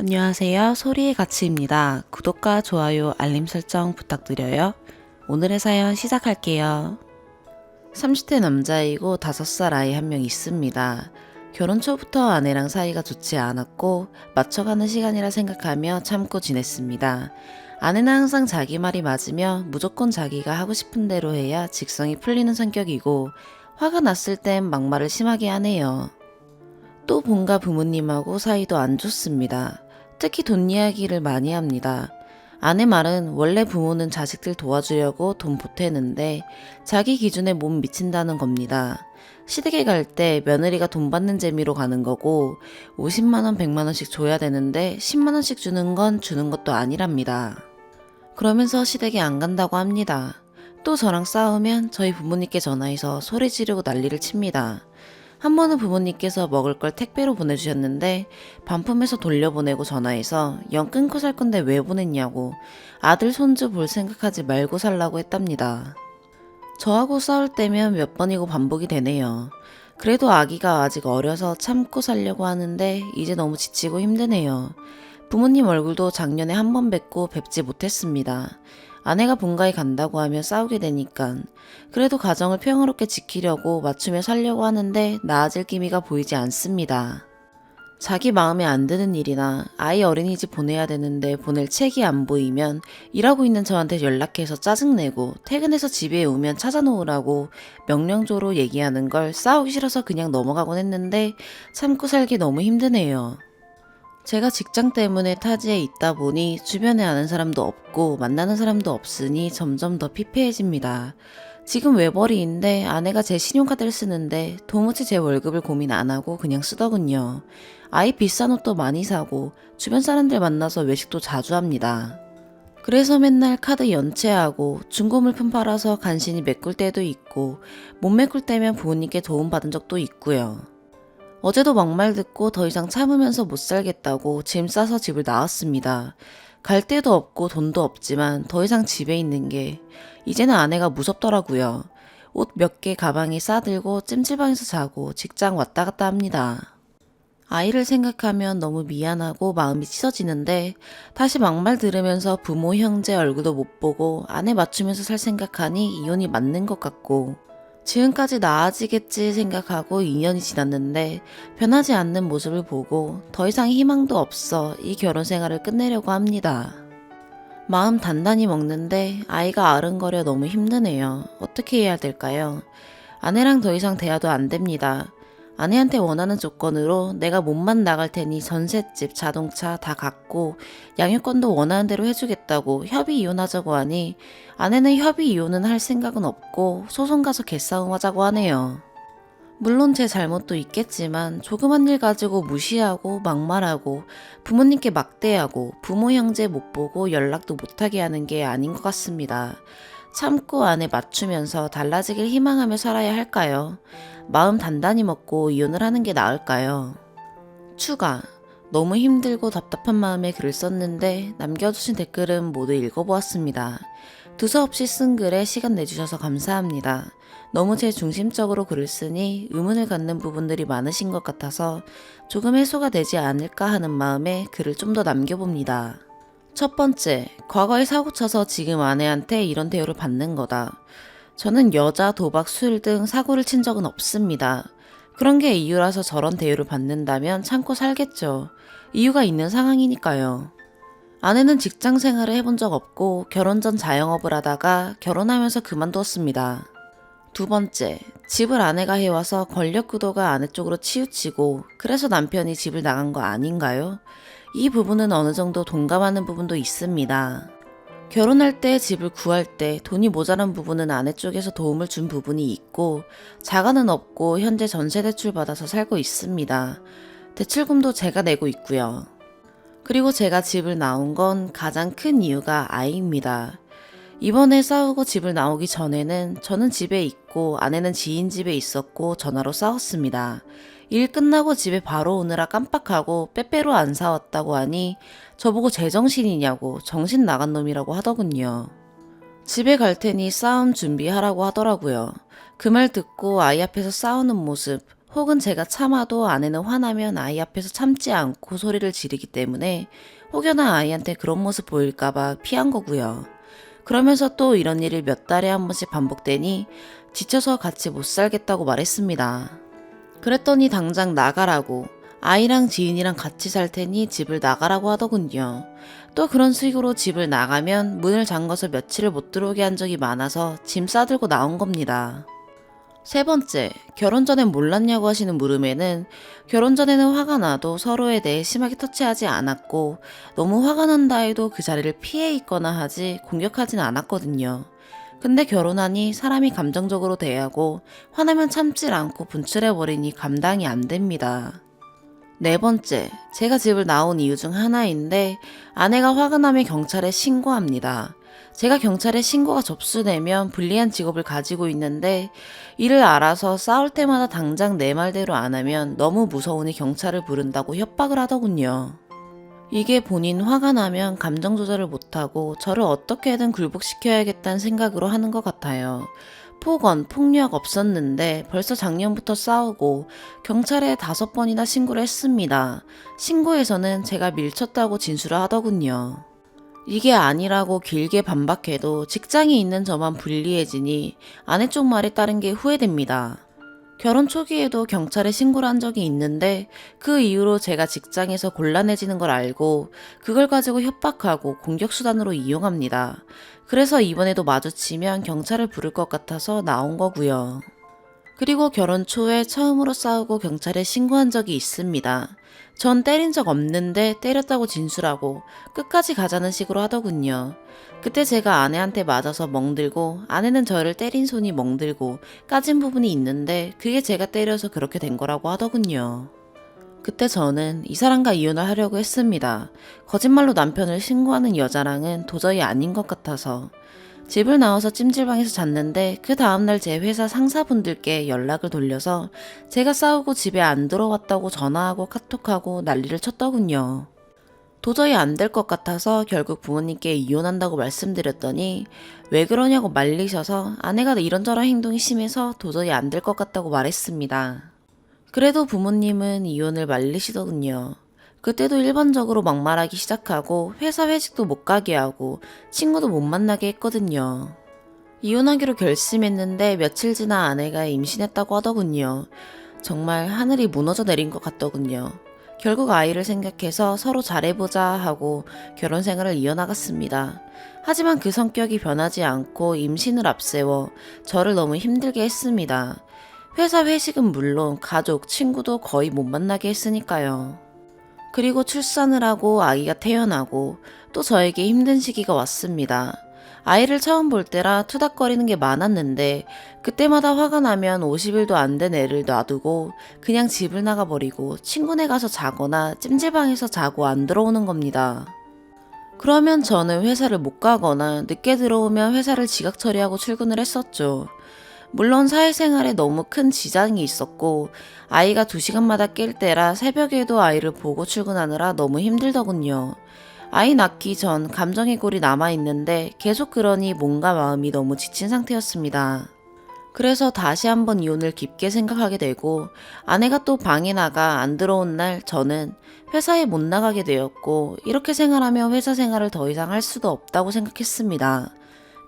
안녕하세요. 소리의 가치입니다. 구독과 좋아요, 알림 설정 부탁드려요. 오늘의 사연 시작할게요. 30대 남자이고 5살 아이 한 명 있습니다. 결혼 초부터 아내랑 사이가 좋지 않았고 맞춰가는 시간이라 생각하며 참고 지냈습니다. 아내는 항상 자기 말이 맞으며 무조건 자기가 하고 싶은 대로 해야 직성이 풀리는 성격이고 화가 났을 땐 막말을 심하게 하네요. 또 본가 부모님하고 사이도 안 좋습니다. 특히 돈 이야기를 많이 합니다. 아내 말은 원래 부모는 자식들 도와주려고 돈 보태는데 자기 기준에 못 미친다는 겁니다. 시댁에 갈 때 며느리가 돈 받는 재미로 가는 거고 50만원, 100만원씩 줘야 되는데 10만원씩 주는 건 주는 것도 아니랍니다. 그러면서 시댁에 안 간다고 합니다. 또 저랑 싸우면 저희 부모님께 전화해서 소리 지르고 난리를 칩니다. 한 번은 부모님께서 먹을 걸 택배로 보내주셨는데 반품해서 돌려보내고 전화해서 영 끊고 살 건데 왜 보냈냐고 아들 손주 볼 생각하지 말고 살라고 했답니다. 저하고 싸울 때면 몇 번이고 반복이 되네요. 그래도 아기가 아직 어려서 참고 살려고 하는데 이제 너무 지치고 힘드네요. 부모님 얼굴도 작년에 한 번 뵙고 뵙지 못했습니다. 아내가 본가에 간다고 하면 싸우게 되니까 그래도 가정을 평화롭게 지키려고 맞추며 살려고 하는데 나아질 기미가 보이지 않습니다. 자기 마음에 안 드는 일이나 아이 어린이집 보내야 되는데 보낼 책이 안 보이면 일하고 있는 저한테 연락해서 짜증내고 퇴근해서 집에 오면 찾아놓으라고 명령조로 얘기하는 걸 싸우기 싫어서 그냥 넘어가곤 했는데 참고 살기 너무 힘드네요. 제가 직장 때문에 타지에 있다 보니 주변에 아는 사람도 없고 만나는 사람도 없으니 점점 더 피폐해집니다. 지금 외벌이인데 아내가 제 신용카드를 쓰는데 도무지 제 월급을 고민 안 하고 그냥 쓰더군요. 아이 비싼 옷도 많이 사고 주변 사람들 만나서 외식도 자주 합니다. 그래서 맨날 카드 연체하고 중고물품 팔아서 간신히 메꿀 때도 있고 못 메꿀 때면 부모님께 도움받은 적도 있고요. 어제도 막말 듣고 더 이상 참으면서 못 살겠다고 짐 싸서 집을 나왔습니다. 갈 데도 없고 돈도 없지만 더 이상 집에 있는 게 이제는 아내가 무섭더라고요. 옷 몇 개 가방에 싸들고 찜질방에서 자고 직장 왔다 갔다 합니다. 아이를 생각하면 너무 미안하고 마음이 찢어지는데 다시 막말 들으면서 부모 형제 얼굴도 못 보고 아내 맞추면서 살 생각하니 이혼이 맞는 것 같고 지금까지 나아지겠지 생각하고 2년이 지났는데 변하지 않는 모습을 보고 더 이상 희망도 없어 이 결혼 생활을 끝내려고 합니다. 마음 단단히 먹는데 아이가 아른거려 너무 힘드네요. 어떻게 해야 될까요? 아내랑 더 이상 대화도 안 됩니다. 아내한테 원하는 조건으로 내가 몸만 나갈 테니 전셋집, 자동차 다 갖고 양육권도 원하는 대로 해주겠다고 협의 이혼하자고 하니 아내는 협의 이혼은 할 생각은 없고 소송 가서 개싸움하자고 하네요. 물론 제 잘못도 있겠지만 조그만 일 가지고 무시하고 막말하고 부모님께 막대하고 부모 형제 못 보고 연락도 못하게 하는 게 아닌 것 같습니다. 참고 아내 맞추면서 달라지길 희망하며 살아야 할까요? 마음 단단히 먹고 이혼을 하는 게 나을까요? 추가. 너무 힘들고 답답한 마음에 글을 썼는데 남겨주신 댓글은 모두 읽어보았습니다. 두서없이 쓴 글에 시간 내주셔서 감사합니다. 너무 제 중심적으로 글을 쓰니 의문을 갖는 부분들이 많으신 것 같아서 조금 해소가 되지 않을까 하는 마음에 글을 좀 더 남겨봅니다. 첫 번째, 과거에 사고쳐서 지금 아내한테 이런 대우를 받는 거다. 저는 여자, 도박, 술 등 사고를 친 적은 없습니다. 그런 게 이유라서 저런 대우를 받는다면 참고 살겠죠. 이유가 있는 상황이니까요. 아내는 직장 생활을 해본 적 없고 결혼 전 자영업을 하다가 결혼하면서 그만두었습니다. 두 번째, 집을 아내가 해와서 권력 구도가 아내 쪽으로 치우치고 그래서 남편이 집을 나간 거 아닌가요? 이 부분은 어느 정도 동감하는 부분도 있습니다. 결혼할 때 집을 구할 때 돈이 모자란 부분은 아내 쪽에서 도움을 준 부분이 있고 자가는 없고 현재 전세 대출 받아서 살고 있습니다. 대출금도 제가 내고 있고요. 그리고 제가 집을 나온 건 가장 큰 이유가 아이입니다. 이번에 싸우고 집을 나오기 전에는 저는 집에 있고 아내는 지인 집에 있었고 전화로 싸웠습니다. 일 끝나고 집에 바로 오느라 깜빡하고 빼빼로 안 사왔다고 하니 저보고 제정신이냐고 정신 나간 놈이라고 하더군요. 집에 갈 테니 싸움 준비하라고 하더라고요. 그 말 듣고 아이 앞에서 싸우는 모습 혹은 제가 참아도 아내는 화나면 아이 앞에서 참지 않고 소리를 지르기 때문에 혹여나 아이한테 그런 모습 보일까봐 피한 거고요. 그러면서 또 이런 일이 몇 달에 한 번씩 반복되니 지쳐서 같이 못 살겠다고 말했습니다. 그랬더니 당장 나가라고, 아이랑 지인이랑 같이 살 테니 집을 나가라고 하더군요. 또 그런 식으로 집을 나가면 문을 잠궈서 며칠을 못 들어오게 한 적이 많아서 짐 싸들고 나온 겁니다. 세 번째, 결혼 전엔 몰랐냐고 하시는 물음에는 결혼 전에는 화가 나도 서로에 대해 심하게 터치하지 않았고 너무 화가 난다 해도 그 자리를 피해 있거나 하지 공격하진 않았거든요. 근데 결혼하니 사람이 감정적으로 대하고 화나면 참질 않고 분출해버리니 감당이 안 됩니다. 네 번째, 제가 집을 나온 이유 중 하나인데 아내가 화가 나면 경찰에 신고합니다. 제가 경찰에 신고가 접수되면 불리한 직업을 가지고 있는데 이를 알아서 싸울 때마다 당장 내 말대로 안 하면 너무 무서우니 경찰을 부른다고 협박을 하더군요. 이게 본인 화가 나면 감정 조절을 못하고 저를 어떻게든 굴복시켜야겠다는 생각으로 하는 것 같아요. 폭언, 폭력 없었는데 벌써 작년부터 싸우고 경찰에 5번이나 신고를 했습니다. 신고에서는 제가 밀쳤다고 진술을 하더군요. 이게 아니라고 길게 반박해도 직장이 있는 저만 불리해지니 아내 쪽 말에 따른 게 후회됩니다. 결혼 초기에도 경찰에 신고를 한 적이 있는데 그 이후로 제가 직장에서 곤란해지는 걸 알고 그걸 가지고 협박하고 공격수단으로 이용합니다. 그래서 이번에도 마주치면 경찰을 부를 것 같아서 나온 거고요. 그리고 결혼 초에 처음으로 싸우고 경찰에 신고한 적이 있습니다. 전 때린 적 없는데 때렸다고 진술하고 끝까지 가자는 식으로 하더군요. 그때 제가 아내한테 맞아서 멍들고 아내는 저를 때린 손이 멍들고 까진 부분이 있는데 그게 제가 때려서 그렇게 된 거라고 하더군요. 그때 저는 이 사람과 이혼을 하려고 했습니다. 거짓말로 남편을 신고하는 여자랑은 도저히 아닌 것 같아서. 집을 나와서 찜질방에서 잤는데 그 다음날 제 회사 상사분들께 연락을 돌려서 제가 싸우고 집에 안 들어왔다고 전화하고 카톡하고 난리를 쳤더군요. 도저히 안 될 것 같아서 결국 부모님께 이혼한다고 말씀드렸더니 왜 그러냐고 말리셔서 아내가 이런저런 행동이 심해서 도저히 안 될 것 같다고 말했습니다. 그래도 부모님은 이혼을 말리시더군요. 그때도 일반적으로 막말하기 시작하고 회사 회식도 못 가게 하고 친구도 못 만나게 했거든요. 이혼하기로 결심했는데 며칠 지나 아내가 임신했다고 하더군요. 정말 하늘이 무너져 내린 것 같더군요. 결국 아이를 생각해서 서로 잘해보자 하고 결혼 생활을 이어나갔습니다. 하지만 그 성격이 변하지 않고 임신을 앞세워 저를 너무 힘들게 했습니다. 회사 회식은 물론 가족, 친구도 거의 못 만나게 했으니까요. 그리고 출산을 하고 아기가 태어나고 또 저에게 힘든 시기가 왔습니다. 아이를 처음 볼 때라 투닥거리는 게 많았는데 그때마다 화가 나면 50일도 안 된 애를 놔두고 그냥 집을 나가버리고 친구네 가서 자거나 찜질방에서 자고 안 들어오는 겁니다. 그러면 저는 회사를 못 가거나 늦게 들어오면 회사를 지각 처리하고 출근을 했었죠. 물론 사회생활에 너무 큰 지장이 있었고 아이가 2시간마다 깰 때라 새벽에도 아이를 보고 출근하느라 너무 힘들더군요. 아이 낳기 전 감정의 골이 남아있는데 계속 그러니 몸과 마음이 너무 지친 상태였습니다. 그래서 다시 한번 이혼을 깊게 생각하게 되고 아내가 또 방에 나가 안 들어온 날 저는 회사에 못 나가게 되었고 이렇게 생활하면 회사 생활을 더 이상 할 수도 없다고 생각했습니다.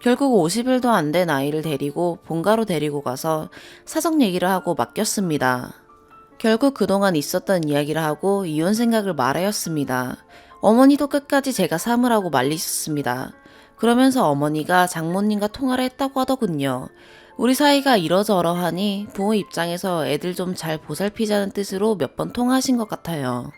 결국 50일도 안 된 아이를 데리고 본가로 데리고 가서 사정 얘기를 하고 맡겼습니다. 결국 그동안 있었던 이야기를 하고 이혼 생각을 말하였습니다. 어머니도 끝까지 제가 사무라고 말리셨습니다. 그러면서 어머니가 장모님과 통화를 했다고 하더군요. 우리 사이가 이러저러하니 부모 입장에서 애들 좀 잘 보살피자는 뜻으로 몇 번 통화하신 것 같아요.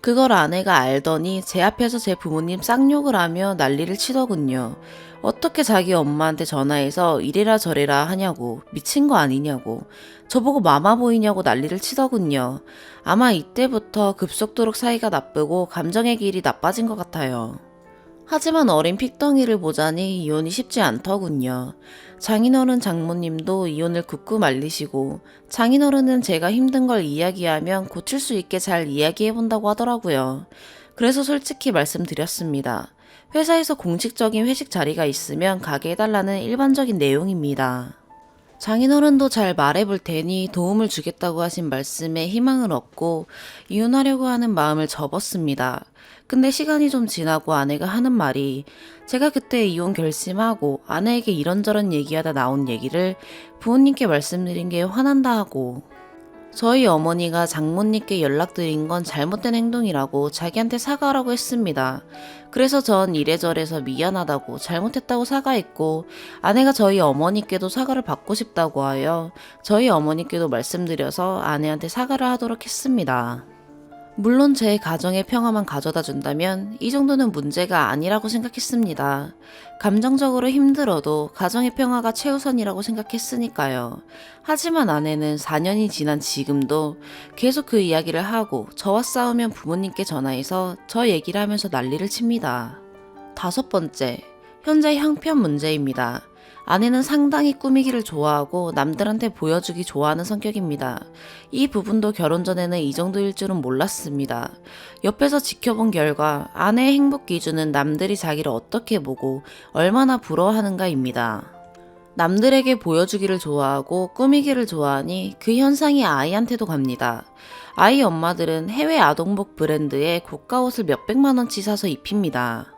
그걸 아내가 알더니 제 앞에서 제 부모님 쌍욕을 하며 난리를 치더군요. 어떻게 자기 엄마한테 전화해서 이래라 저래라 하냐고, 미친 거 아니냐고, 저보고 마마 보이냐고 난리를 치더군요. 아마 이때부터 급속도로 사이가 나쁘고 감정의 길이 나빠진 것 같아요. 하지만 어린 픽덩이를 보자니 이혼이 쉽지 않더군요. 장인어른 장모님도 이혼을 굳고 말리시고 장인어른은 제가 힘든 걸 이야기하면 고칠 수 있게 잘 이야기해본다고 하더라고요. 그래서 솔직히 말씀드렸습니다. 회사에서 공식적인 회식 자리가 있으면 가게 해달라는 일반적인 내용입니다. 장인어른도 잘 말해볼 테니 도움을 주겠다고 하신 말씀에 희망을 얻고 이혼하려고 하는 마음을 접었습니다. 근데 시간이 좀 지나고 아내가 하는 말이 제가 그때 이혼 결심하고 아내에게 이런저런 얘기하다 나온 얘기를 부모님께 말씀드린 게 화난다 하고 저희 어머니가 장모님께 연락드린 건 잘못된 행동이라고 자기한테 사과하라고 했습니다. 그래서 전 이래저래서 미안하다고 잘못했다고 사과했고 아내가 저희 어머니께도 사과를 받고 싶다고 하여 저희 어머니께도 말씀드려서 아내한테 사과를 하도록 했습니다. 물론 제 가정의 평화만 가져다 준다면 이 정도는 문제가 아니라고 생각했습니다. 감정적으로 힘들어도 가정의 평화가 최우선이라고 생각했으니까요. 하지만 아내는 4년이 지난 지금도 계속 그 이야기를 하고 저와 싸우면 부모님께 전화해서 저 얘기를 하면서 난리를 칩니다. 5번째, 현재 형편 문제입니다. 아내는 상당히 꾸미기를 좋아하고 남들한테 보여주기 좋아하는 성격입니다. 이 부분도 결혼 전에는 이 정도일 줄은 몰랐습니다. 옆에서 지켜본 결과 아내의 행복 기준은 남들이 자기를 어떻게 보고 얼마나 부러워하는가입니다. 남들에게 보여주기를 좋아하고 꾸미기를 좋아하니 그 현상이 아이한테도 갑니다. 아이 엄마들은 해외 아동복 브랜드의 고가 옷을 몇백만 원치 사서 입힙니다.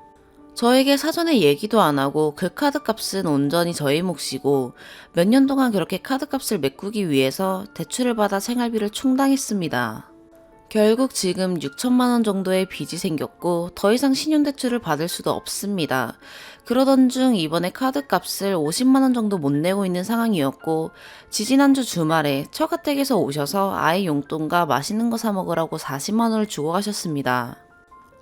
저에게 사전에 얘기도 안 하고 그 카드값은 온전히 저의 몫이고 몇 년 동안 그렇게 카드값을 메꾸기 위해서 대출을 받아 생활비를 충당했습니다. 결국 지금 6천만 원 정도의 빚이 생겼고 더 이상 신용대출을 받을 수도 없습니다. 그러던 중 이번에 카드값을 50만 원 정도 못 내고 있는 상황이었고 지지난주 주말에 처가댁에서 오셔서 아이 용돈과 맛있는 거 사 먹으라고 40만 원을 주고 가셨습니다.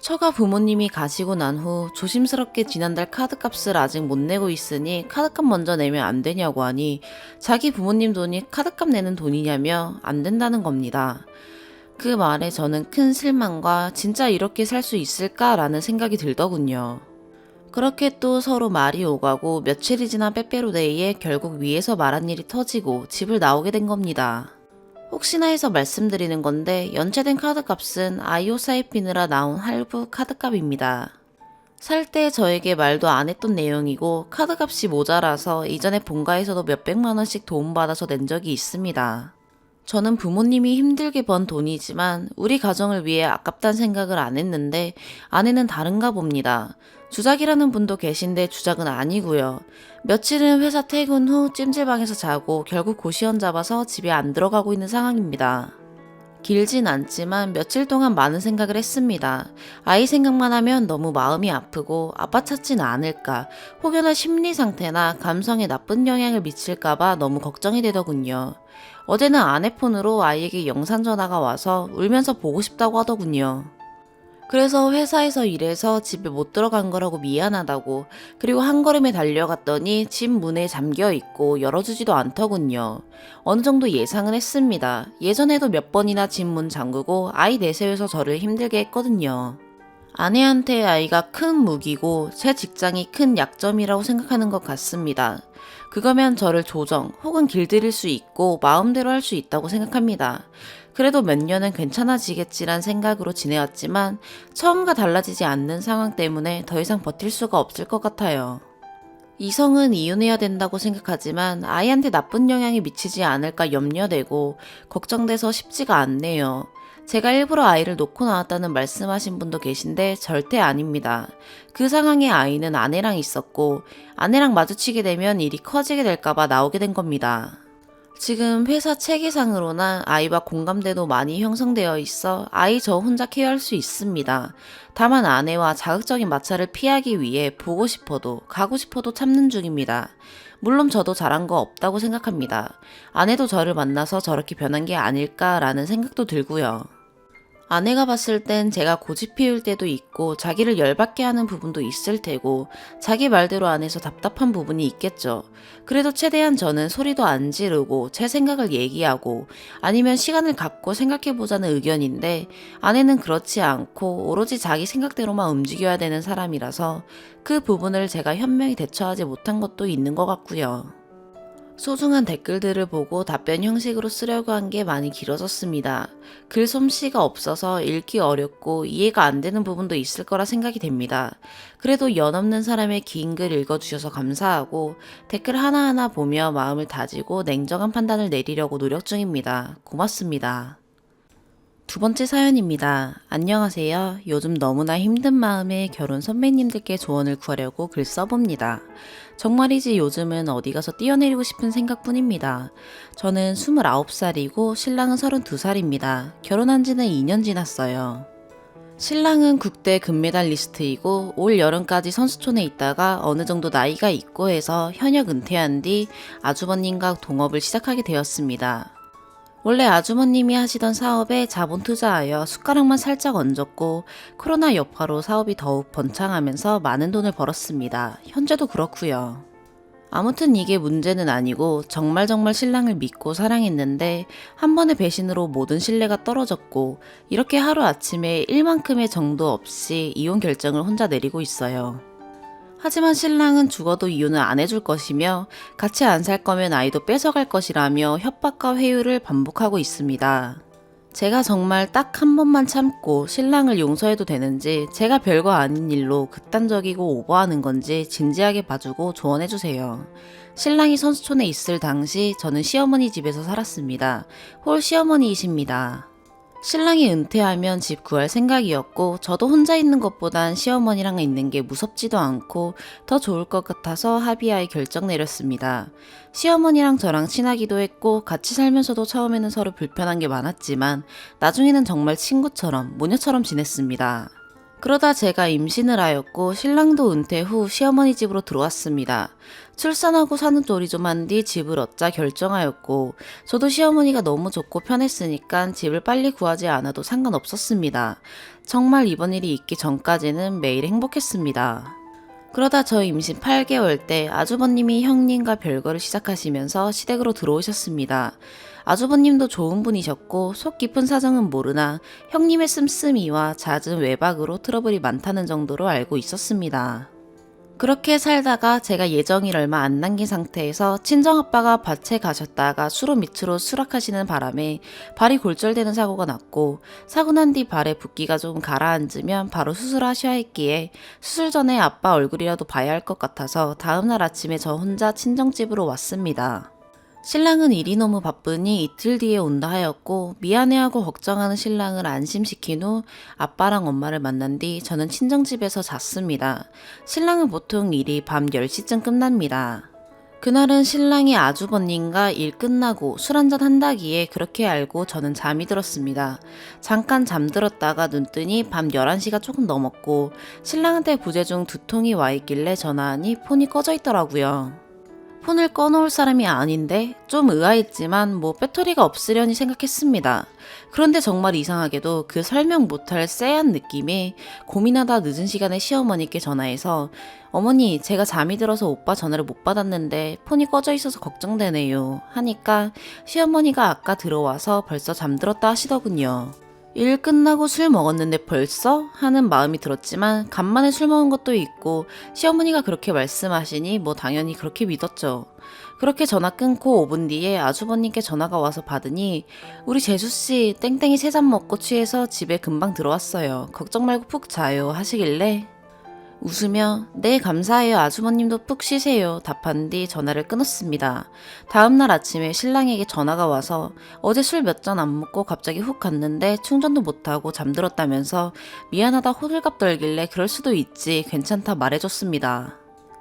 처가 부모님이 가시고 난 후 조심스럽게 지난달 카드값을 아직 못 내고 있으니 카드값 먼저 내면 안 되냐고 하니 자기 부모님 돈이 카드값 내는 돈이냐며 안 된다는 겁니다. 그 말에 저는 큰 실망과 진짜 이렇게 살 수 있을까라는 생각이 들더군요. 그렇게 또 서로 말이 오가고 며칠이 지난 빼빼로데이에 결국 위에서 말한 일이 터지고 집을 나오게 된 겁니다. 혹시나 해서 말씀드리는 건데 연체된 카드값은 아이 옷 사입히느라 나온 할부 카드값입니다. 살 때 저에게 말도 안 했던 내용이고 카드값이 모자라서 이전에 본가에서도 몇백만 원씩 도움받아서 낸 적이 있습니다. 저는 부모님이 힘들게 번 돈이지만 우리 가정을 위해 아깝단 생각을 안 했는데 아내는 다른가 봅니다. 주작이라는 분도 계신데 주작은 아니고요. 며칠은 회사 퇴근 후 찜질방에서 자고 결국 고시원 잡아서 집에 안 들어가고 있는 상황입니다. 길진 않지만 며칠 동안 많은 생각을 했습니다. 아이 생각만 하면 너무 마음이 아프고 아빠 찾지는 않을까, 혹여나 심리 상태나 감성에 나쁜 영향을 미칠까봐 너무 걱정이 되더군요. 어제는 아내 폰으로 아이에게 영상 전화가 와서 울면서 보고 싶다고 하더군요. 그래서 회사에서 일해서 집에 못 들어간 거라고 미안하다고, 그리고 한 걸음에 달려갔더니 집 문에 잠겨 있고 열어주지도 않더군요. 어느 정도 예상은 했습니다. 예전에도 몇 번이나 집 문 잠그고 아이 내세워서 저를 힘들게 했거든요. 아내한테 아이가 큰 무기고 제 직장이 큰 약점이라고 생각하는 것 같습니다. 그거면 저를 조정 혹은 길들일 수 있고 마음대로 할 수 있다고 생각합니다. 그래도 몇 년은 괜찮아지겠지란 생각으로 지내왔지만 처음과 달라지지 않는 상황 때문에 더 이상 버틸 수가 없을 것 같아요. 이성은 이혼해야 된다고 생각하지만 아이한테 나쁜 영향이 미치지 않을까 염려되고 걱정돼서 쉽지가 않네요. 제가 일부러 아이를 놓고 나왔다는 말씀하신 분도 계신데 절대 아닙니다. 그 상황에 아이는 아내랑 있었고 아내랑 마주치게 되면 일이 커지게 될까봐 나오게 된 겁니다. 지금 회사 체계상으로나 아이와 공감대도 많이 형성되어 있어 아이 저 혼자 케어할 수 있습니다. 다만 아내와 자극적인 마찰을 피하기 위해 보고 싶어도 가고 싶어도 참는 중입니다. 물론 저도 잘한 거 없다고 생각합니다. 아내도 저를 만나서 저렇게 변한 게 아닐까라는 생각도 들고요. 아내가 봤을 땐 제가 고집 피울 때도 있고 자기를 열받게 하는 부분도 있을 테고 자기 말대로 안 해서 답답한 부분이 있겠죠. 그래도 최대한 저는 소리도 안 지르고 제 생각을 얘기하고 아니면 시간을 갖고 생각해보자는 의견인데 아내는 그렇지 않고 오로지 자기 생각대로만 움직여야 되는 사람이라서 그 부분을 제가 현명히 대처하지 못한 것도 있는 것 같고요. 소중한 댓글들을 보고 답변 형식으로 쓰려고 한 게 많이 길어졌습니다. 글 솜씨가 없어서 읽기 어렵고 이해가 안 되는 부분도 있을 거라 생각이 됩니다. 그래도 연 없는 사람의 긴 글 읽어주셔서 감사하고 댓글 하나하나 보며 마음을 다지고 냉정한 판단을 내리려고 노력 중입니다. 고맙습니다. 두 번째 사연입니다. 안녕하세요. 요즘 너무나 힘든 마음에 결혼 선배님들께 조언을 구하려고 글 써봅니다. 정말이지 요즘은 어디 가서 뛰어내리고 싶은 생각뿐입니다. 저는 29살이고 신랑은 32살입니다. 결혼한 지는 2년 지났어요. 신랑은 국대 금메달리스트이고 올 여름까지 선수촌에 있다가 어느 정도 나이가 있고 해서 현역 은퇴한 뒤 아주버님과 동업을 시작하게 되었습니다. 원래 아주머님이 하시던 사업에 자본 투자하여 숟가락만 살짝 얹었고 코로나 여파로 사업이 더욱 번창하면서 많은 돈을 벌었습니다. 현재도 그렇고요. 아무튼 이게 문제는 아니고 정말 신랑을 믿고 사랑했는데 한 번의 배신으로 모든 신뢰가 떨어졌고 이렇게 하루아침에 일만큼의 정도 없이 이혼 결정을 혼자 내리고 있어요. 하지만 신랑은 죽어도 이혼을 안 해줄 것이며 같이 안 살 거면 아이도 뺏어갈 것이라며 협박과 회유를 반복하고 있습니다. 제가 정말 딱 한 번만 참고 신랑을 용서해도 되는지 제가 별거 아닌 일로 극단적이고 오버하는 건지 진지하게 봐주고 조언해주세요. 신랑이 선수촌에 있을 당시 저는 시어머니 집에서 살았습니다. 홀 시어머니이십니다. 신랑이 은퇴하면 집 구할 생각이었고 저도 혼자 있는 것보단 시어머니랑 있는 게 무섭지도 않고 더 좋을 것 같아서 합의하에 결정 내렸습니다. 시어머니랑 저랑 친하기도 했고 같이 살면서도 처음에는 서로 불편한 게 많았지만 나중에는 정말 친구처럼 모녀처럼 지냈습니다. 그러다 제가 임신을 하였고 신랑도 은퇴 후 시어머니 집으로 들어왔습니다. 출산하고 사는 돌이 좀 한 뒤 집을 얻자 결정하였고 저도 시어머니가 너무 좋고 편했으니까 집을 빨리 구하지 않아도 상관없었습니다. 정말 이번 일이 있기 전까지는 매일 행복했습니다. 그러다 저 임신 8개월 때 아주버님이 형님과 별거를 시작하시면서 시댁으로 들어오셨습니다. 아주버님도 좋은 분이셨고 속 깊은 사정은 모르나 형님의 씀씀이와 잦은 외박으로 트러블이 많다는 정도로 알고 있었습니다. 그렇게 살다가 제가 예정일 얼마 안 남긴 상태에서 친정아빠가 밭에 가셨다가 수로 밑으로 수락하시는 바람에 발이 골절되는 사고가 났고 사고 난 뒤 발에 붓기가 좀 가라앉으면 바로 수술하셔야 했기에 수술 전에 아빠 얼굴이라도 봐야 할 것 같아서 다음날 아침에 저 혼자 친정집으로 왔습니다. 신랑은 일이 너무 바쁘니 이틀 뒤에 온다 하였고 미안해하고 걱정하는 신랑을 안심시킨 후 아빠랑 엄마를 만난 뒤 저는 친정집에서 잤습니다. 신랑은 보통 일이 밤 10시쯤 끝납니다. 그날은 신랑이 아주버님과 일 끝나고 술 한잔 한다기에 그렇게 알고 저는 잠이 들었습니다. 잠깐 잠들었다가 눈 뜨니 밤 11시가 조금 넘었고 신랑한테 부재중 2통이 와 있길래 전화하니 폰이 꺼져 있더라고요. 폰을 꺼놓을 사람이 아닌데 좀 의아했지만 뭐 배터리가 없으려니 생각했습니다. 그런데 정말 이상하게도 그 설명 못할 쎄한 느낌에 고민하다 늦은 시간에 시어머니께 전화해서 어머니 제가 잠이 들어서 오빠 전화를 못 받았는데 폰이 꺼져 있어서 걱정되네요 하니까 시어머니가 아까 들어와서 벌써 잠들었다 하시더군요. 일 끝나고 술 먹었는데 벌써? 하는 마음이 들었지만 간만에 술 먹은 것도 있고 시어머니가 그렇게 말씀하시니 뭐 당연히 그렇게 믿었죠. 그렇게 전화 끊고 5분 뒤에 아주버님께 전화가 와서 받으니 우리 재수씨 땡땡이 3잔 먹고 취해서 집에 금방 들어왔어요. 걱정 말고 푹 자요 하시길래 웃으며 네 감사해요 아주버님도 푹 쉬세요 답한 뒤 전화를 끊었습니다. 다음날 아침에 신랑에게 전화가 와서 어제 술 몇 잔 안 먹고 갑자기 훅 갔는데 충전도 못하고 잠들었다면서 미안하다 호들갑 떨길래 그럴 수도 있지 괜찮다 말해줬습니다.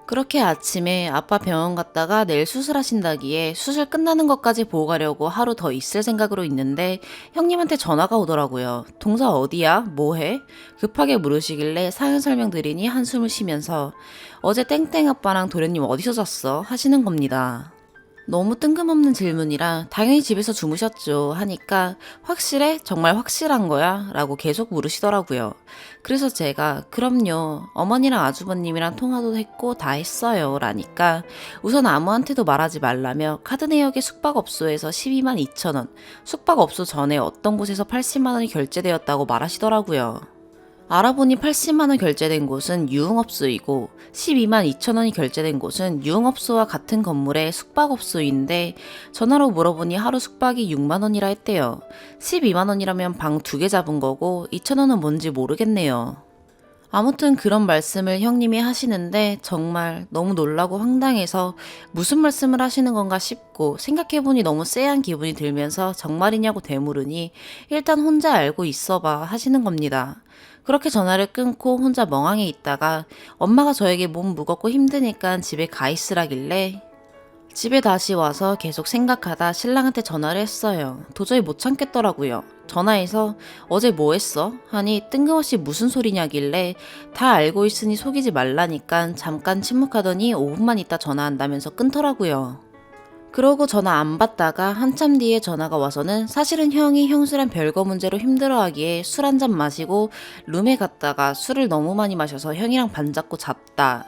그렇게 아침에 아빠 병원 갔다가 내일 수술하신다기에 수술 끝나는 것까지 보고 가려고 하루 더 있을 생각으로 있는데 형님한테 전화가 오더라고요. 동서 어디야? 뭐해? 급하게 물으시길래 사연 설명드리니 한숨을 쉬면서 어제 땡땡 아빠랑 도련님 어디서 잤어? 하시는 겁니다. 너무 뜬금없는 질문이라 당연히 집에서 주무셨죠 하니까 확실해? 정말 확실한 거야? 라고 계속 물으시더라고요. 그래서 제가 그럼요 어머니랑 아주버님이랑 통화도 했고 다 했어요 라니까 우선 아무한테도 말하지 말라며 카드 내역의 숙박업소에서 12만 2천 원 숙박업소 전에 어떤 곳에서 80만 원이 결제되었다고 말하시더라고요. 알아보니 80만원 결제된 곳은 유흥업소이고 12만 2천원이 결제된 곳은 유흥업소와 같은 건물의 숙박업소인데 전화로 물어보니 하루 숙박이 6만원이라 했대요. 12만원이라면 방 2개 잡은 거고 2천원은 뭔지 모르겠네요. 아무튼 그런 말씀을 형님이 하시는데 정말 너무 놀라고 황당해서 무슨 말씀을 하시는 건가 싶고 생각해보니 너무 쎄한 기분이 들면서 정말이냐고 되물으니 일단 혼자 알고 있어봐 하시는 겁니다. 그렇게 전화를 끊고 혼자 멍하게 있다가 엄마가 저에게 몸 무겁고 힘드니까 집에 가 있으라길래 집에 다시 와서 계속 생각하다 신랑한테 전화를 했어요. 도저히 못 참겠더라고요. 전화해서 어제 뭐 했어? 하니 뜬금없이 무슨 소리냐길래 다 알고 있으니 속이지 말라니까 잠깐 침묵하더니 5분만 있다 전화한다면서 끊더라고요. 그러고 전화 안 받다가 한참 뒤에 전화가 와서는 사실은 형이 형수랑 별거 문제로 힘들어하기에 술 한 잔 마시고 룸에 갔다가 술을 너무 많이 마셔서 형이랑 반잡고 잤다.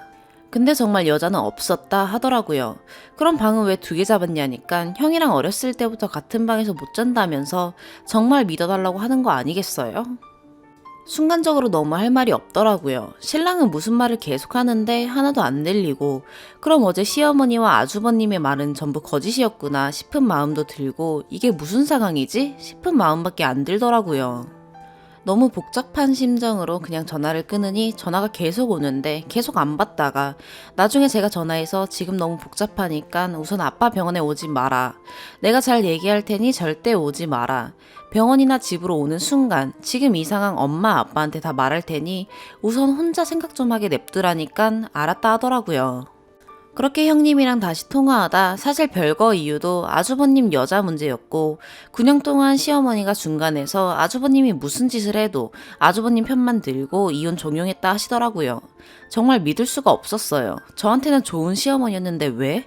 근데 정말 여자는 없었다 하더라고요. 그럼 방은 왜 2개 잡았냐니까 형이랑 어렸을 때부터 같은 방에서 못 잔다면서 정말 믿어달라고 하는 거 아니겠어요? 순간적으로 너무 할 말이 없더라고요. 신랑은 무슨 말을 계속 하는데 하나도 안 들리고 그럼 어제 시어머니와 아주버님의 말은 전부 거짓이었구나 싶은 마음도 들고 이게 무슨 상황이지? 싶은 마음밖에 안 들더라고요. 너무 복잡한 심정으로 그냥 전화를 끊으니 전화가 계속 오는데 계속 안 받다가 나중에 제가 전화해서 지금 너무 복잡하니까 우선 아빠 병원에 오지 마라. 내가 잘 얘기할 테니 절대 오지 마라. 병원이나 집으로 오는 순간 지금 이 상황 엄마 아빠한테 다 말할 테니 우선 혼자 생각 좀 하게 냅두라니까 알았다 하더라고요. 그렇게 형님이랑 다시 통화하다 사실 별거 이유도 아주버님 여자 문제였고 9년 동안 시어머니가 중간에서 아주버님이 무슨 짓을 해도 아주버님 편만 들고 이혼 종용했다 하시더라고요. 정말 믿을 수가 없었어요. 저한테는 좋은 시어머니였는데 왜?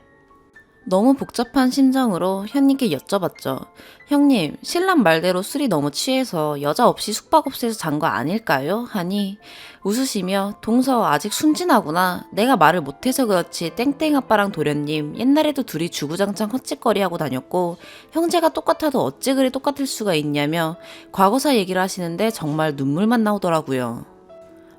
너무 복잡한 심정으로 형님께 여쭤봤죠. 형님, 신랑 말대로 술이 너무 취해서 여자 없이 숙박업소에서 잔 거 아닐까요? 하니 웃으시며 동서 아직 순진하구나. 내가 말을 못해서 그렇지 땡땡 아빠랑 도련님 옛날에도 둘이 주구장창 헛짓거리하고 다녔고 형제가 똑같아도 어찌 그리 똑같을 수가 있냐며 과거사 얘기를 하시는데 정말 눈물만 나오더라고요.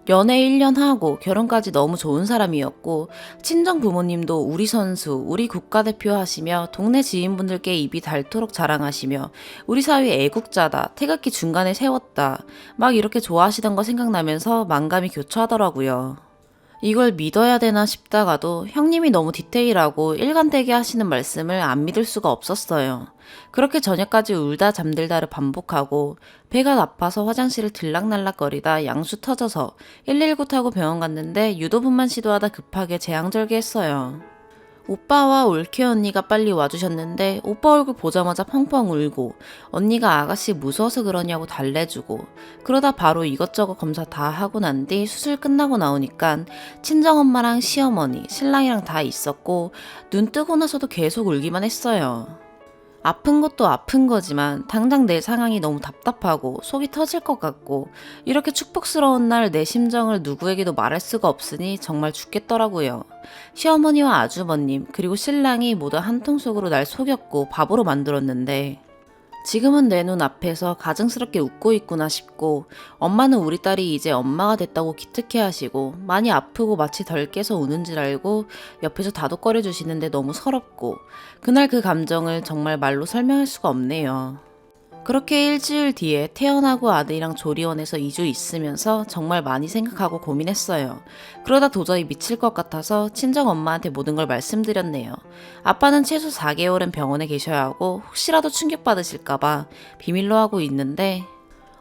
연애 1년 하고 결혼까지 너무 좋은 사람이었고 친정 부모님도 우리 선수, 우리 국가대표 하시며 동네 지인분들께 입이 닳도록 자랑하시며 우리 사회 애국자다, 태극기 중간에 세웠다 막 이렇게 좋아하시던 거 생각나면서 만감이 교차하더라고요. 이걸 믿어야 되나 싶다가도 형님이 너무 디테일하고 일관되게 하시는 말씀을 안 믿을 수가 없었어요. 그렇게 저녁까지 울다 잠들다를 반복하고 배가 아파서 화장실을 들락날락거리다 양수 터져서 119 타고 병원 갔는데 유도분만 시도하다 급하게 재앙절개했어요. 오빠와 올케 언니가 빨리 와주셨는데 오빠 얼굴 보자마자 펑펑 울고 언니가 아가씨 무서워서 그러냐고 달래주고 그러다 바로 이것저것 검사 다 하고 난 뒤 수술 끝나고 나오니까 친정엄마랑 시어머니, 신랑이랑 다 있었고 눈 뜨고 나서도 계속 울기만 했어요. 아픈 것도 아픈 거지만 당장 내 상황이 너무 답답하고 속이 터질 것 같고 이렇게 축복스러운 날 내 심정을 누구에게도 말할 수가 없으니 정말 죽겠더라고요. 시어머니와 아주버님 그리고 신랑이 모두 한통 속으로 날 속였고 바보로 만들었는데 지금은 내 눈 앞에서 가증스럽게 웃고 있구나 싶고 엄마는 우리 딸이 이제 엄마가 됐다고 기특해 하시고 많이 아프고 마치 덜 깨서 우는 줄 알고 옆에서 다독거려 주시는데 너무 서럽고 그날 그 감정을 정말 말로 설명할 수가 없네요. 그렇게 일주일 뒤에 태어나고 아들이랑 조리원에서 2주 있으면서 정말 많이 생각하고 고민했어요. 그러다 도저히 미칠 것 같아서 친정 엄마한테 모든 걸 말씀드렸네요. 아빠는 최소 4개월은 병원에 계셔야 하고 혹시라도 충격받으실까봐 비밀로 하고 있는데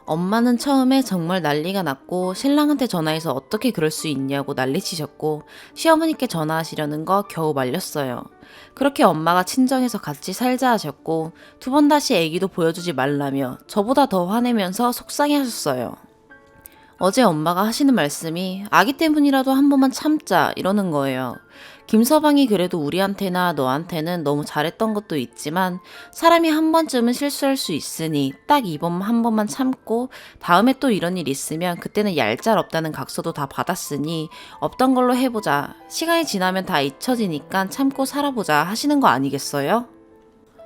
엄마는 처음에 정말 난리가 났고 신랑한테 전화해서 어떻게 그럴 수 있냐고 난리치셨고 시어머니께 전화하시려는 거 겨우 말렸어요. 그렇게 엄마가 친정에서 같이 살자 하셨고 2번 다시 애기도 보여주지 말라며 저보다 더 화내면서 속상해 하셨어요. 어제 엄마가 하시는 말씀이 아기 때문이라도 한 번만 참자 이러는 거예요. 김서방이 그래도 우리한테나 너한테는 너무 잘했던 것도 있지만 사람이 한 번쯤은 실수할 수 있으니 딱 이번 한 번만 참고 다음에 또 이런 일 있으면 그때는 얄짤없다는 각서도 다 받았으니 없던 걸로 해보자. 시간이 지나면 다 잊혀지니까 참고 살아보자 하시는 거 아니겠어요?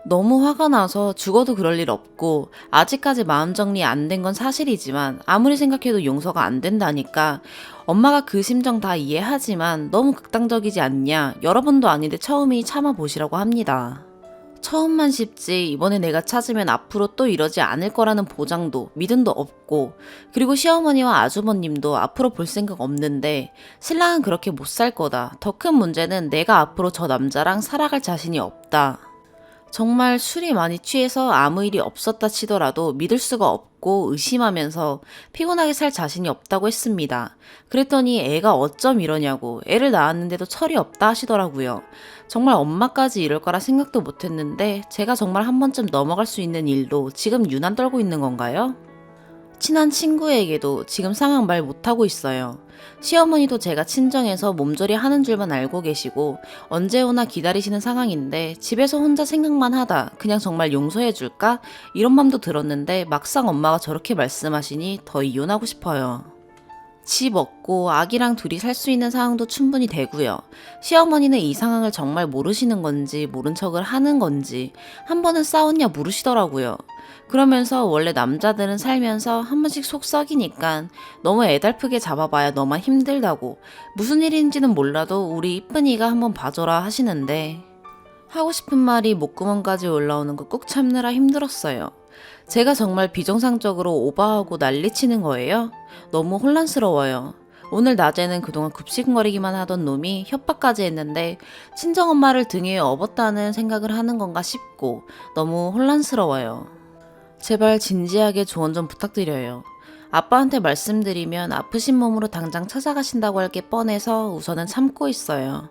너무 화가 나서 죽어도 그럴 일 없고 아직까지 마음 정리 안 된 건 사실이지만 아무리 생각해도 용서가 안 된다니까. 엄마가 그 심정 다 이해하지만 너무 극단적이지 않냐. 여러 번도 아닌데 처음이 참아보시라고 합니다. 처음만 쉽지 이번에 내가 찾으면 앞으로 또 이러지 않을 거라는 보장도 믿음도 없고, 그리고 시어머니와 아주버님도 앞으로 볼 생각 없는데 신랑은 그렇게 못 살 거다. 더 큰 문제는 내가 앞으로 저 남자랑 살아갈 자신이 없다. 정말 술이 많이 취해서 아무 일이 없었다 치더라도 믿을 수가 없고 의심하면서 피곤하게 살 자신이 없다고 했습니다. 그랬더니 애가 어쩜 이러냐고, 애를 낳았는데도 철이 없다 하시더라고요. 정말 엄마까지 이럴 거라 생각도 못 했는데 제가 정말 한 번쯤 넘어갈 수 있는 일도 지금 유난 떨고 있는 건가요? 친한 친구에게도 지금 상황 말 못하고 있어요. 시어머니도 제가 친정에서 몸조리 하는 줄만 알고 계시고 언제 오나 기다리시는 상황인데 집에서 혼자 생각만 하다 그냥 정말 용서해 줄까? 이런 맘도 들었는데 막상 엄마가 저렇게 말씀하시니 더 이혼하고 싶어요. 집 없고 아기랑 둘이 살 수 있는 상황도 충분히 되고요. 시어머니는 이 상황을 정말 모르시는 건지 모른 척을 하는 건지 한 번은 싸웠냐 물으시더라고요. 그러면서 원래 남자들은 살면서 한 번씩 속 썩이니까 너무 애달프게 잡아봐야 너만 힘들다고, 무슨 일인지는 몰라도 우리 이쁜이가 한번 봐줘라 하시는데 하고 싶은 말이 목구멍까지 올라오는 거 꾹 참느라 힘들었어요. 제가 정말 비정상적으로 오버하고 난리치는 거예요? 너무 혼란스러워요. 오늘 낮에는 그동안 굽신거리기만 하던 놈이 협박까지 했는데 친정엄마를 등 위에 업었다는 생각을 하는 건가 싶고 너무 혼란스러워요. 제발 진지하게 조언 좀 부탁드려요. 아빠한테 말씀드리면 아프신 몸으로 당장 찾아가신다고 할 게 뻔해서 우선은 참고 있어요.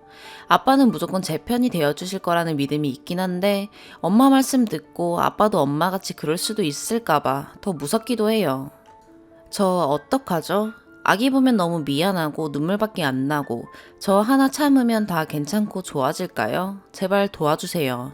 아빠는 무조건 제 편이 되어주실 거라는 믿음이 있긴 한데 엄마 말씀 듣고 아빠도 엄마같이 그럴 수도 있을까봐 더 무섭기도 해요. 저 어떡하죠? 아기 보면 너무 미안하고 눈물밖에 안 나고 저 하나 참으면 다 괜찮고 좋아질까요? 제발 도와주세요.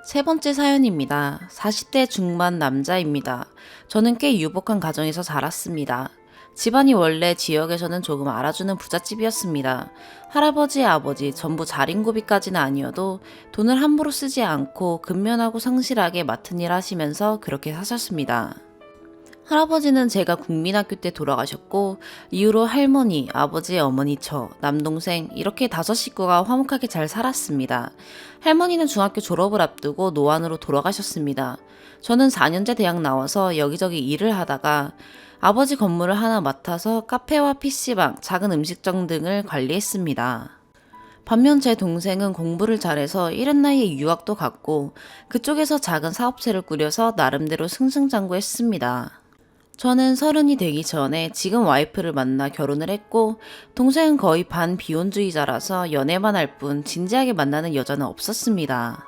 세 번째 사연입니다. 40대 중반 남자입니다. 저는 꽤 유복한 가정에서 자랐습니다. 집안이 원래 지역에서는 조금 알아주는 부잣집이었습니다. 할아버지, 아버지 전부 자린고비까지는 아니어도 돈을 함부로 쓰지 않고 근면하고 성실하게 맡은 일 하시면서 그렇게 사셨습니다. 할아버지는 제가 국민학교 때 돌아가셨고 이후로 할머니, 아버지, 어머니, 저, 남동생 이렇게 5식구가 화목하게 잘 살았습니다. 할머니는 중학교 졸업을 앞두고 노안으로 돌아가셨습니다. 저는 4년제 대학 나와서 여기저기 일을 하다가 아버지 건물을 하나 맡아서 카페와 PC방, 작은 음식점 등을 관리했습니다. 반면 제 동생은 공부를 잘해서 이른 나이에 유학도 갔고 그쪽에서 작은 사업체를 꾸려서 나름대로 승승장구했습니다. 저는 30이 되기 전에 지금 와이프를 만나 결혼을 했고 동생은 거의 반비혼주의자라서 연애만 할 뿐 진지하게 만나는 여자는 없었습니다.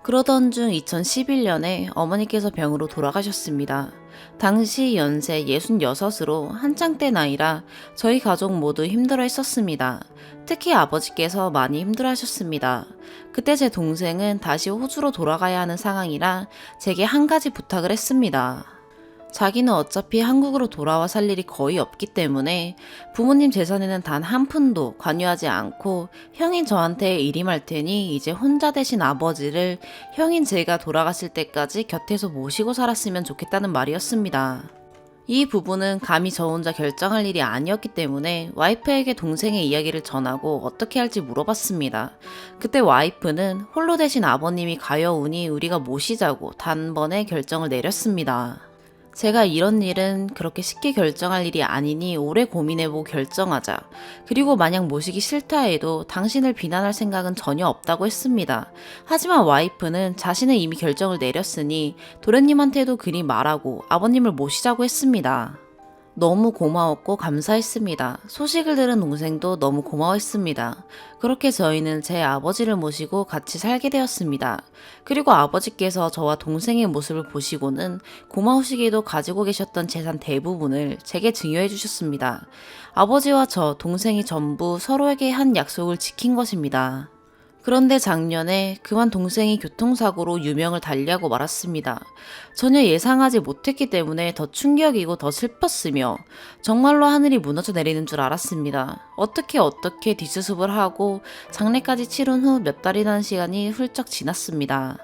그러던 중 2011년에 어머니께서 병으로 돌아가셨습니다. 당시 연세 66으로 한창 때 나이라 저희 가족 모두 힘들어 했었습니다. 특히 아버지께서 많이 힘들어 하셨습니다. 그때 제 동생은 다시 호주로 돌아가야 하는 상황이라 제게 한 가지 부탁을 했습니다. 자기는 어차피 한국으로 돌아와 살 일이 거의 없기 때문에 부모님 재산에는 단 한 푼도 관여하지 않고 형인 저한테 일임할 테니 이제 혼자 되신 아버지를 형인 제가 돌아갔을 때까지 곁에서 모시고 살았으면 좋겠다는 말이었습니다. 이 부분은 감히 저 혼자 결정할 일이 아니었기 때문에 와이프에게 동생의 이야기를 전하고 어떻게 할지 물어봤습니다. 그때 와이프는 홀로 되신 아버님이 가여우니 우리가 모시자고 단번에 결정을 내렸습니다. 제가 이런 일은 그렇게 쉽게 결정할 일이 아니니 오래 고민해보고 결정하자. 그리고 만약 모시기 싫다 해도 당신을 비난할 생각은 전혀 없다고 했습니다. 하지만 와이프는 자신은 이미 결정을 내렸으니 도련님한테도 그리 말하고 아버님을 모시자고 했습니다. 너무 고마웠고 감사했습니다. 소식을 들은 동생도 너무 고마워했습니다. 그렇게 저희는 제 아버지를 모시고 같이 살게 되었습니다. 그리고 아버지께서 저와 동생의 모습을 보시고는 고마우시게도 가지고 계셨던 재산 대부분을 제게 증여해 주셨습니다. 아버지와 저, 동생이 전부 서로에게 한 약속을 지킨 것입니다. 그런데 작년에 그만 동생이 교통사고로 유명을 달리하고 말았습니다. 전혀 예상하지 못했기 때문에 더 충격이고 더 슬펐으며 정말로 하늘이 무너져 내리는 줄 알았습니다. 어떻게 뒷수습을 하고 장례까지 치른 후 몇 달이라는 시간이 훌쩍 지났습니다.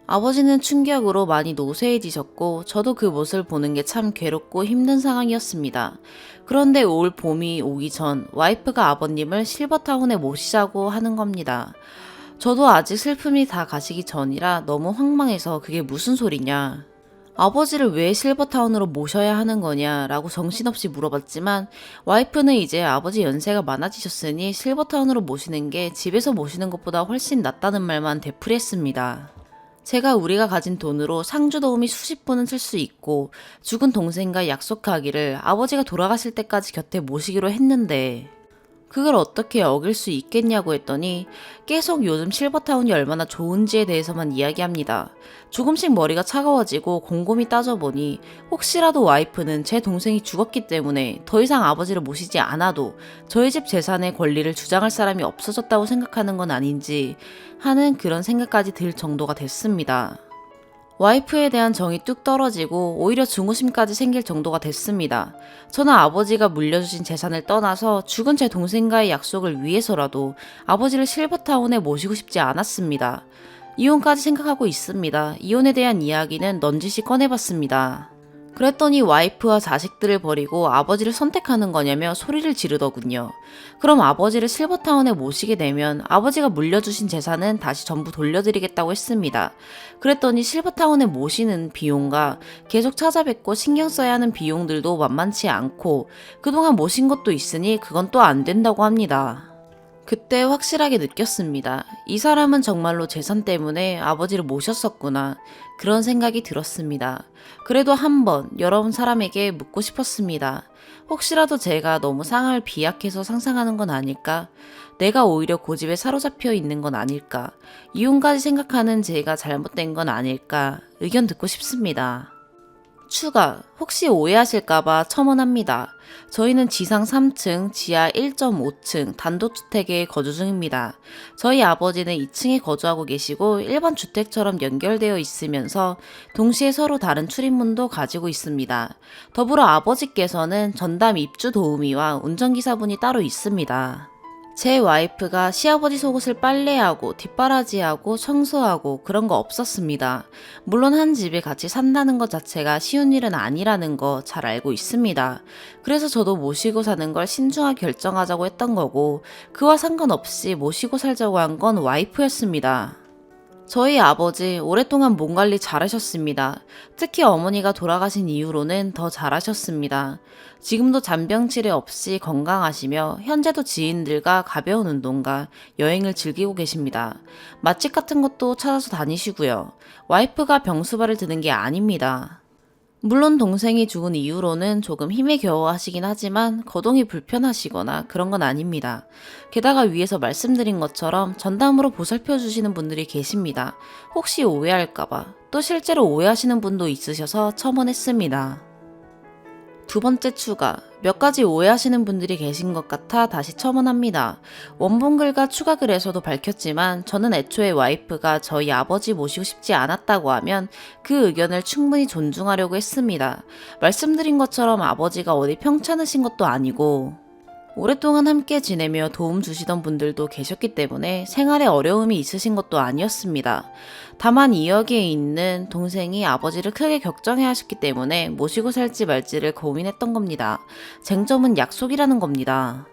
아버지는 충격으로 많이 노쇠해지셨고 저도 그 모습을 보는 게 참 괴롭고 힘든 상황이었습니다. 그런데 올 봄이 오기 전 와이프가 아버님을 실버타운에 모시자고 하는 겁니다. 저도 아직 슬픔이 다 가시기 전이라 너무 황망해서 그게 무슨 소리냐. 아버지를 왜 실버타운으로 모셔야 하는 거냐 라고 정신없이 물어봤지만 와이프는 이제 아버지 연세가 많아지셨으니 실버타운으로 모시는 게 집에서 모시는 것보다 훨씬 낫다는 말만 되풀이했습니다. 제가 우리가 가진 돈으로 상주 도우미 수십 분은 쓸 수 있고 죽은 동생과 약속하기를 아버지가 돌아가실 때까지 곁에 모시기로 했는데 그걸 어떻게 어길 수 있겠냐고 했더니 계속 요즘 실버타운이 얼마나 좋은지에 대해서만 이야기합니다. 조금씩 머리가 차가워지고 곰곰이 따져보니 혹시라도 와이프는 제 동생이 죽었기 때문에 더 이상 아버지를 모시지 않아도 저희 집 재산의 권리를 주장할 사람이 없어졌다고 생각하는 건 아닌지 하는 그런 생각까지 들 정도가 됐습니다. 와이프에 대한 정이 뚝 떨어지고 오히려 증오심까지 생길 정도가 됐습니다. 저는 아버지가 물려주신 재산을 떠나서 죽은 제 동생과의 약속을 위해서라도 아버지를 실버타운에 모시고 싶지 않았습니다. 이혼까지 생각하고 있습니다. 이혼에 대한 이야기는 넌지시 꺼내봤습니다. 그랬더니 와이프와 자식들을 버리고 아버지를 선택하는 거냐며 소리를 지르더군요. 그럼 아버지를 실버타운에 모시게 되면 아버지가 물려주신 재산은 다시 전부 돌려드리겠다고 했습니다. 그랬더니 실버타운에 모시는 비용과 계속 찾아뵙고 신경 써야 하는 비용들도 만만치 않고 그동안 모신 것도 있으니 그건 또 안 된다고 합니다. 그때 확실하게 느꼈습니다. 이 사람은 정말로 재산 때문에 아버지를 모셨었구나. 그런 생각이 들었습니다. 그래도 한번 여러 사람에게 묻고 싶었습니다. 혹시라도 제가 너무 상황을 비약해서 상상하는 건 아닐까? 내가 오히려 고집에 사로잡혀 있는 건 아닐까? 이혼까지 생각하는 제가 잘못된 건 아닐까? 의견 듣고 싶습니다. 추가, 혹시 오해하실까봐 첨언합니다. 저희는 지상 3층, 지하 1.5층 단독주택에 거주 중입니다. 저희 아버지는 2층에 거주하고 계시고 일반 주택처럼 연결되어 있으면서 동시에 서로 다른 출입문도 가지고 있습니다. 더불어 아버지께서는 전담 입주 도우미와 운전기사분이 따로 있습니다. 제 와이프가 시아버지 속옷을 빨래하고 뒷바라지하고 청소하고 그런 거 없었습니다. 물론 한 집에 같이 산다는 것 자체가 쉬운 일은 아니라는 거 잘 알고 있습니다. 그래서 저도 모시고 사는 걸 신중하게 결정하자고 했던 거고 그와 상관없이 모시고 살자고 한 건 와이프였습니다. 저희 아버지 오랫동안 몸 관리 잘하셨습니다. 특히 어머니가 돌아가신 이후로는 더 잘하셨습니다. 지금도 잔병 치레 없이 건강하시며 현재도 지인들과 가벼운 운동과 여행을 즐기고 계십니다. 맛집 같은 것도 찾아서 다니시고요. 와이프가 병수발을 드는 게 아닙니다. 물론 동생이 죽은 이후로는 조금 힘에 겨워 하시긴 하지만 거동이 불편하시거나 그런 건 아닙니다. 게다가 위에서 말씀드린 것처럼 전담으로 보살펴 주시는 분들이 계십니다. 혹시 오해할까봐 또 실제로 오해하시는 분도 있으셔서 첨언했습니다. 두 번째 추가, 몇 가지 오해하시는 분들이 계신 것 같아 다시 첨언합니다. 원본글과 추가글에서도 밝혔지만 저는 애초에 와이프가 저희 아버지 모시고 싶지 않았다고 하면 그 의견을 충분히 존중하려고 했습니다. 말씀드린 것처럼 아버지가 어디 평찮으신 것도 아니고 오랫동안 함께 지내며 도움 주시던 분들도 계셨기 때문에 생활에 어려움이 있으신 것도 아니었습니다. 다만 이여기에 있는 동생이 아버지를 크게 걱정해 하셨기 때문에 모시고 살지 말지를 고민했던 겁니다. 쟁점은 약속이라는 겁니다.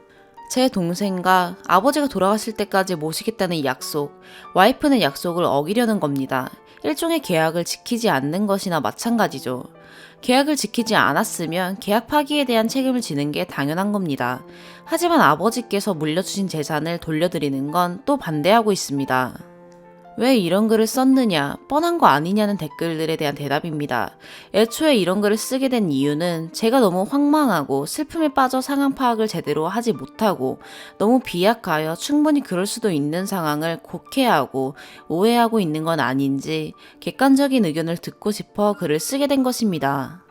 제 동생과 아버지가 돌아가실 때까지 모시겠다는 약속, 와이프는 약속을 어기려는 겁니다. 일종의 계약을 지키지 않는 것이나 마찬가지죠. 계약을 지키지 않았으면 계약 파기에 대한 책임을 지는 게 당연한 겁니다. 하지만 아버지께서 물려주신 재산을 돌려드리는 건 또 반대하고 있습니다. 왜 이런 글을 썼느냐, 뻔한 거 아니냐는 댓글들에 대한 대답입니다. 애초에 이런 글을 쓰게 된 이유는 제가 너무 황망하고 슬픔에 빠져 상황 파악을 제대로 하지 못하고 너무 비약하여 충분히 그럴 수도 있는 상황을 곡해하고 오해하고 있는 건 아닌지 객관적인 의견을 듣고 싶어 글을 쓰게 된 것입니다.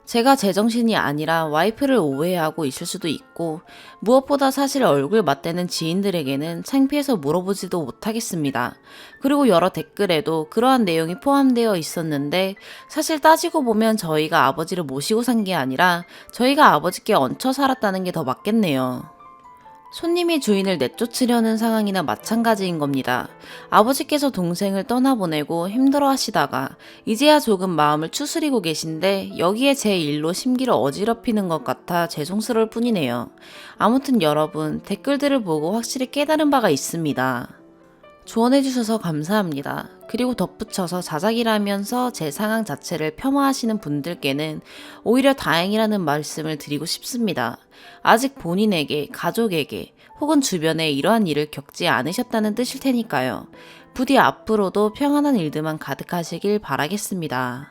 제가 제정신이 아니라 와이프를 오해하고 있을 수도 있고, 무엇보다 사실 얼굴 맞대는 지인들에게는 창피해서 물어보지도 못하겠습니다. 그리고 여러 댓글에도 그러한 내용이 포함되어 있었는데, 사실 따지고 보면 저희가 아버지를 모시고 산 게 아니라 저희가 아버지께 얹혀 살았다는 게 더 맞겠네요. 손님이 주인을 내쫓으려는 상황이나 마찬가지인 겁니다. 아버지께서 동생을 떠나보내고 힘들어 하시다가 이제야 조금 마음을 추스리고 계신데 여기에 제 일로 심기를 어지럽히는 것 같아 죄송스러울 뿐이네요. 아무튼 여러분, 댓글들을 보고 확실히 깨달은 바가 있습니다. 조언해주셔서 감사합니다. 그리고 덧붙여서 자작이라면서 제 상황 자체를 폄하하시는 분들께는 오히려 다행이라는 말씀을 드리고 싶습니다. 아직 본인에게, 가족에게, 혹은 주변에 이러한 일을 겪지 않으셨다는 뜻일 테니까요. 부디 앞으로도 평안한 일들만 가득하시길 바라겠습니다.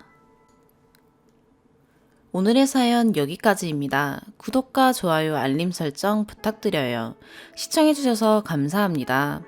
오늘의 사연 여기까지입니다. 구독과 좋아요, 알림 설정 부탁드려요. 시청해주셔서 감사합니다.